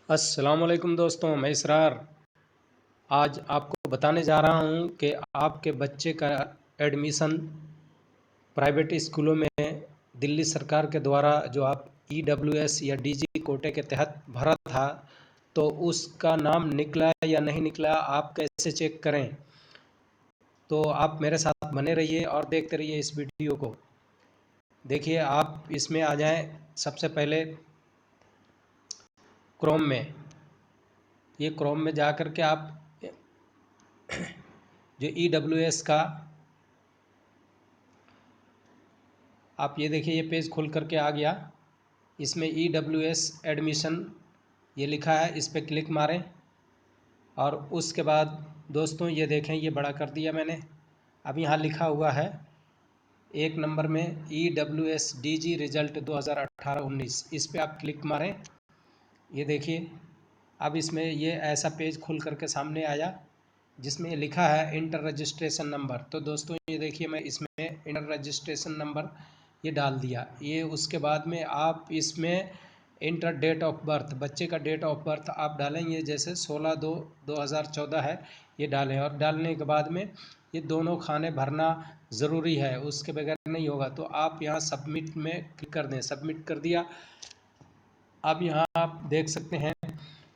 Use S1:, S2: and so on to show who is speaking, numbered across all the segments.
S1: अस्सलामुअलैकुम दोस्तों, मैं इसरार आज आपको बताने जा रहा हूं कि आपके बच्चे का एडमिशन प्राइवेट स्कूलों में दिल्ली सरकार के द्वारा जो आप ईडब्ल्यूएस या डीजी कोटे के तहत भरा था, तो उसका नाम निकला या नहीं निकला, आप कैसे चेक करें। तो आप मेरे साथ बने रहिए और देखते रहिए इस वीडियो को। देखिए, आप इसमें आ जाएं। सबसे पहले क्रोम में, ये क्रोम में जा कर के आप जो ईडब्ल्यूएस का आप ये देखिए, ये पेज खुल करके आ गया। इसमें ईडब्ल्यूएस एडमिशन ये लिखा है, इस पर क्लिक मारें और उसके बाद दोस्तों ये देखें, ये बड़ा कर दिया मैंने। अब यहाँ लिखा हुआ है 1 नंबर में ईडब्ल्यूएस डीजी रिजल्ट 2018-19, इस पर आप क्लिक मारें। ये देखिए, अब इसमें ये ऐसा पेज खुल करके सामने आया जिसमें लिखा है इंटर रजिस्ट्रेशन नंबर। तो दोस्तों ये देखिए, मैं इसमें इंटर रजिस्ट्रेशन नंबर ये डाल दिया। ये उसके बाद में आप इसमें इंटर डेट ऑफ बर्थ, बच्चे का डेट ऑफ बर्थ आप डालेंगे, जैसे 16/2/2014 है, ये डालें। और डालने के बाद में ये दोनों खाने भरना ज़रूरी है, उसके बगैर नहीं होगा। तो आप यहाँ सबमिट में क्लिक कर दें। सबमिट कर दिया। अब यहाँ आप देख सकते हैं,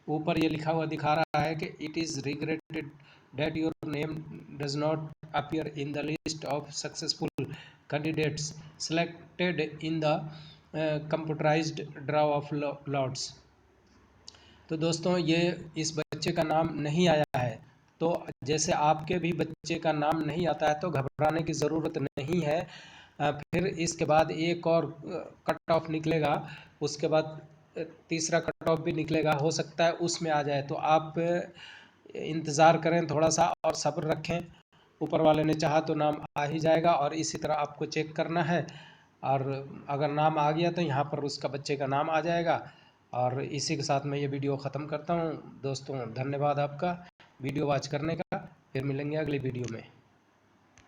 S1: ऊपर ये लिखा हुआ दिखा रहा है कि it is regretted that your name does not appear in the list of successful candidates selected in the computerized draw of lots। तो दोस्तों ये इस बच्चे का नाम नहीं आया है। तो जैसे आपके भी बच्चे का नाम नहीं आता है तो घबराने की ज़रूरत नहीं है। फिर इसके बाद एक और कट ऑफ निकलेगा, उसके बाद तीसरा कट ऑफ भी निकलेगा, हो सकता है उसमें आ जाए। तो आप इंतज़ार करें थोड़ा सा और सब्र रखें। ऊपर वाले ने चाहा तो नाम आ ही जाएगा। और इसी तरह आपको चेक करना है, और अगर नाम आ गया तो यहाँ पर उसका बच्चे का नाम आ जाएगा। और इसी के साथ मैं ये वीडियो ख़त्म करता हूँ। दोस्तों धन्यवाद आपका वीडियो वॉच करने का। फिर मिलेंगे अगली वीडियो में।